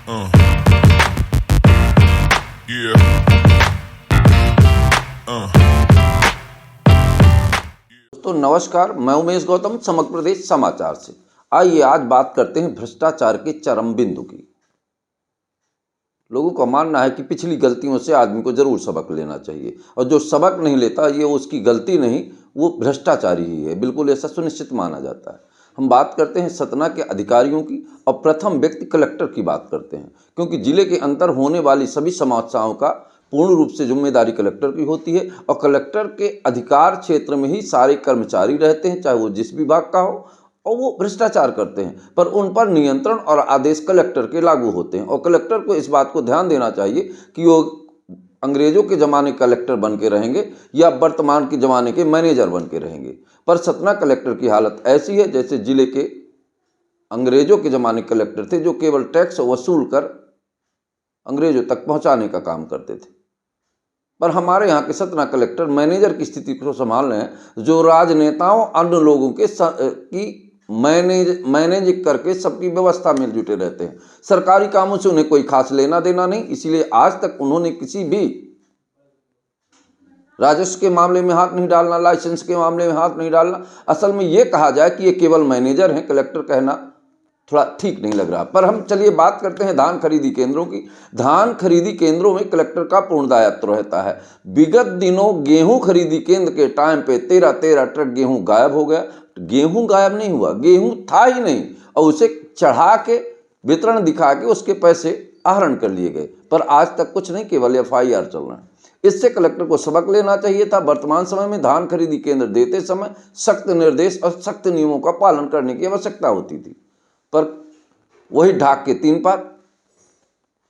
Uh, yeah. Uh. तो नमस्कार, मैं उमेश गौतम समग्र प्रदेश समाचार से। आइए आज बात करते हैं भ्रष्टाचार के चरम बिंदु की। लोगों का मानना है कि पिछली गलतियों से आदमी को जरूर सबक लेना चाहिए और जो सबक नहीं लेता ये उसकी गलती नहीं, वो भ्रष्टाचारी ही है। बिल्कुल ऐसा सुनिश्चित माना जाता है। हम बात करते हैं सतना के अधिकारियों की और प्रथम व्यक्ति कलेक्टर की बात करते हैं, क्योंकि जिले के अंदर होने वाली सभी समस्याओं का पूर्ण रूप से जिम्मेदारी कलेक्टर की होती है और कलेक्टर के अधिकार क्षेत्र में ही सारे कर्मचारी रहते हैं, चाहे वो जिस विभाग का हो, और वो भ्रष्टाचार करते हैं। पर उन पर नियंत्रण और आदेश कलेक्टर के लागू होते हैं और कलेक्टर को इस बात को ध्यान देना चाहिए कि वो अंग्रेजों के ज़माने कलेक्टर बन के रहेंगे या वर्तमान के ज़माने के मैनेजर बन के रहेंगे। पर सतना कलेक्टर की हालत ऐसी है जैसे जिले के अंग्रेजों के ज़माने कलेक्टर थे, जो केवल टैक्स वसूल कर अंग्रेजों तक पहुंचाने का काम करते थे। पर हमारे यहाँ के सतना कलेक्टर मैनेजर की स्थिति को संभाल रहे हैं, जो राजनेताओं अन्य लोगों के की मैनेज करके सबकी व्यवस्था में जुटे रहते हैं। सरकारी कामों से उन्हें कोई खास लेना देना नहीं, इसीलिए आज तक उन्होंने किसी भी राजस्व के मामले में हाथ नहीं डालना, लाइसेंस के मामले में हाथ नहीं डालना। असल में ये कहा जाए कि ये केवल मैनेजर हैं, कलेक्टर कहना थोड़ा ठीक नहीं लग रहा। पर हम चलिए बात करते हैं धान खरीदी केंद्रों की। धान खरीदी केंद्रों में कलेक्टर का पूर्ण दायित्व रहता है। विगत दिनों गेहूं खरीदी केंद्र के टाइम पे 13 ट्रक गेहूं गायब हो गया। गेहूं गायब नहीं हुआ, गेहूं था ही नहीं और उसे चढ़ा के वितरण दिखा के उसके पैसे आहरण कर लिए गए। पर आज तक कुछ नहीं, केवल FIR चल रहा है। इससे कलेक्टर को सबक लेना चाहिए था। वर्तमान समय में धान खरीदी केंद्र देते समय सख्त निर्देश और सख्त नियमों का पालन करने की आवश्यकता होती थी, पर वही ढाक के 3 पार,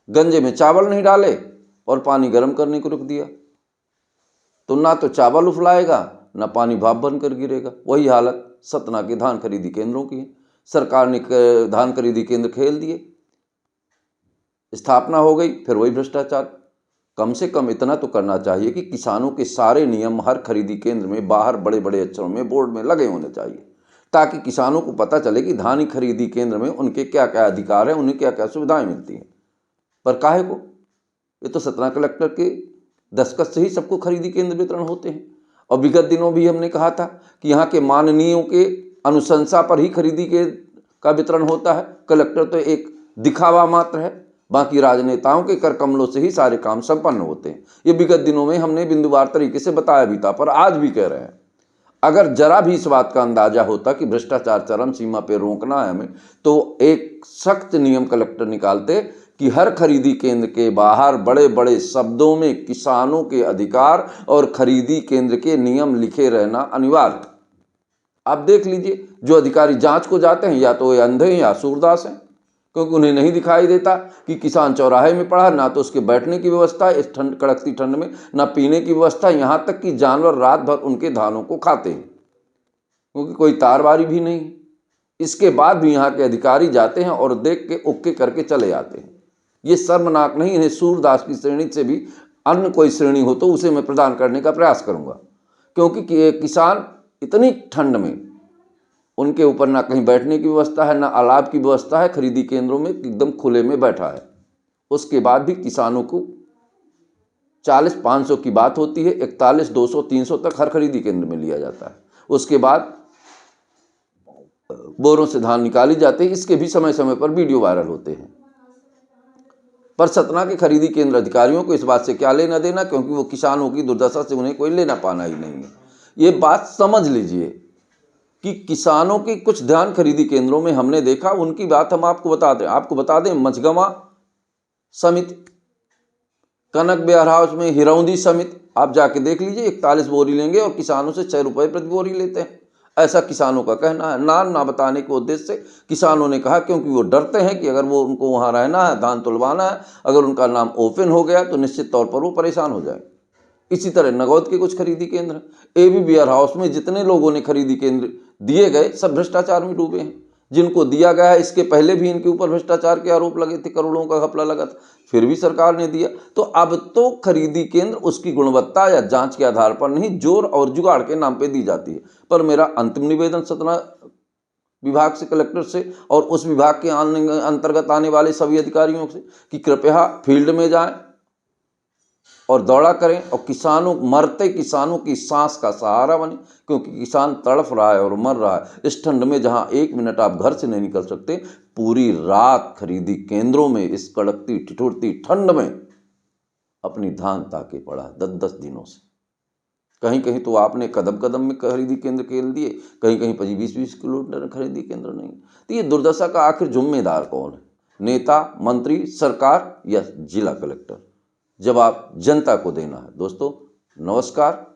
गंजे में चावल नहीं डाले और पानी गर्म करने को रुक दिया, तो ना तो चावल उफलाएगा ना पानी भाप बनकर गिरेगा। वही हालत सतना के धान खरीदी केंद्रों की है। सरकार ने धान खरीदी केंद्र खेल दिए, स्थापना हो गई, फिर वही भ्रष्टाचार। कम से कम इतना तो करना चाहिए कि किसानों के सारे नियम हर खरीदी केंद्र में बाहर बड़े बड़े अक्षरों में बोर्ड में लगे होने चाहिए, ताकि किसानों को पता चले कि धान खरीदी केंद्र में उनके क्या क्या अधिकार हैं, उन्हें क्या क्या सुविधाएं मिलती हैं। पर काहे को, ये तो सतना कलेक्टर के दस्तखत से ही सबको खरीदी केंद्र वितरण होते हैं। और विगत दिनों भी हमने कहा था कि यहाँ के माननीयों के अनुशंसा पर ही खरीदी का वितरण होता है। कलेक्टर तो एक दिखावा मात्र है, बाकी राजनेताओं के कर कमलों से ही सारे काम संपन्न होते हैं। ये विगत दिनों में हमने बिंदुवार तरीके से बताया भी था, पर आज भी कह रहे हैं। अगर जरा भी इस बात का अंदाजा होता कि भ्रष्टाचार चरम सीमा पे रोकना है हमें, तो एक सख्त नियम कलेक्टर निकालते कि हर खरीदी केंद्र के बाहर बड़े बड़े शब्दों में किसानों के अधिकार और खरीदी केंद्र के नियम लिखे रहना अनिवार्य। आप देख लीजिए, जो अधिकारी जांच को जाते हैं या तो ये अंधे हैं या सूरदास हैं, क्योंकि उन्हें नहीं दिखाई देता कि किसान चौराहे में पड़ा, ना तो उसके बैठने की व्यवस्था इस ठंड कड़कती ठंड में, ना पीने की व्यवस्था। यहाँ तक कि जानवर रात भर उनके धानों को खाते हैं, क्योंकि कोई तारबारी भी नहीं है। इसके बाद भी यहाँ के अधिकारी जाते हैं और देख के ओके करके चले आते हैं। ये शर्मनाक नहीं? इन्हें सूरदास की श्रेणी से भी अन्य कोई श्रेणी हो तो उसे मैं प्रदान करने का प्रयास करूँगा, क्योंकि किसान इतनी ठंड में, उनके ऊपर ना कहीं बैठने की व्यवस्था है, ना अलाव की व्यवस्था है, खरीदी केंद्रों में एकदम खुले में बैठा है। उसके बाद भी किसानों को 40-500 की बात होती है, 41-200-300 तक हर खरीदी केंद्र में लिया जाता है। उसके बाद बोरों से धान निकाली जाती है। इसके भी समय समय पर वीडियो वायरल होते हैं। पर सतना के खरीदी केंद्र अधिकारियों को इस बात से क्या लेना देना, क्योंकि वो किसानों की दुर्दशा से उन्हें कोई लेना पाना ही नहीं है। ये बात समझ लीजिए कि किसानों की कुछ धान खरीदी केंद्रों में हमने देखा, उनकी बात हम आपको बता दें। मझगवा समिति, कनक वेयर हाउस में हिरौंदी समिति, आप जाके देख लीजिए, 41 बोरी लेंगे और किसानों से 6 रुपये प्रति बोरी लेते हैं। ऐसा किसानों का कहना है। नाम ना बताने के उद्देश्य से किसानों ने कहा, क्योंकि वो डरते हैं कि अगर वो उनको वहाँ रहना है, धान तुलवाना है, अगर उनका नाम ओपन हो गया तो निश्चित तौर पर वो परेशान हो जाए। इसी तरह नगौद के कुछ खरीदी केंद्र, AB वेयर हाउस में जितने लोगों ने खरीदी केंद्र दिए गए, सब भ्रष्टाचार में डूबे हैं। जिनको दिया गया है, इसके पहले भी इनके ऊपर भ्रष्टाचार के आरोप लगे थे, करोड़ों का घपला लगा था, फिर भी सरकार ने दिया। तो अब तो खरीदी केंद्र उसकी गुणवत्ता या जांच के आधार पर नहीं, जोर और जुगाड़ के नाम पे दी जाती है। पर मेरा अंतिम निवेदन सतना विभाग से, कलेक्टर से और उस विभाग के अंतर्गत आने वाले सभी अधिकारियों से कि कृपया फील्ड में जाएं और दौड़ा करें और किसानों, मरते किसानों की सांस का सहारा बने, क्योंकि किसान तड़फ रहा है और मर रहा है इस ठंड में, जहां 1 मिनट आप घर से नहीं निकल सकते। पूरी रात खरीदी केंद्रों में इस कड़कती ठिठुरती ठंड में अपनी धान ताके पड़ा 10-10 दिनों से। कहीं कहीं तो आपने कदम कदम में खरीदी केंद्र खेल दिए, कहीं कहीं 25-20 किलोमीटर खरीदी केंद्र नहीं। तो ये दुर्दशा का आखिर जिम्मेदार कौन है? नेता, मंत्री, सरकार या जिला कलेक्टर? जवाब जनता को देना है। दोस्तों नमस्कार।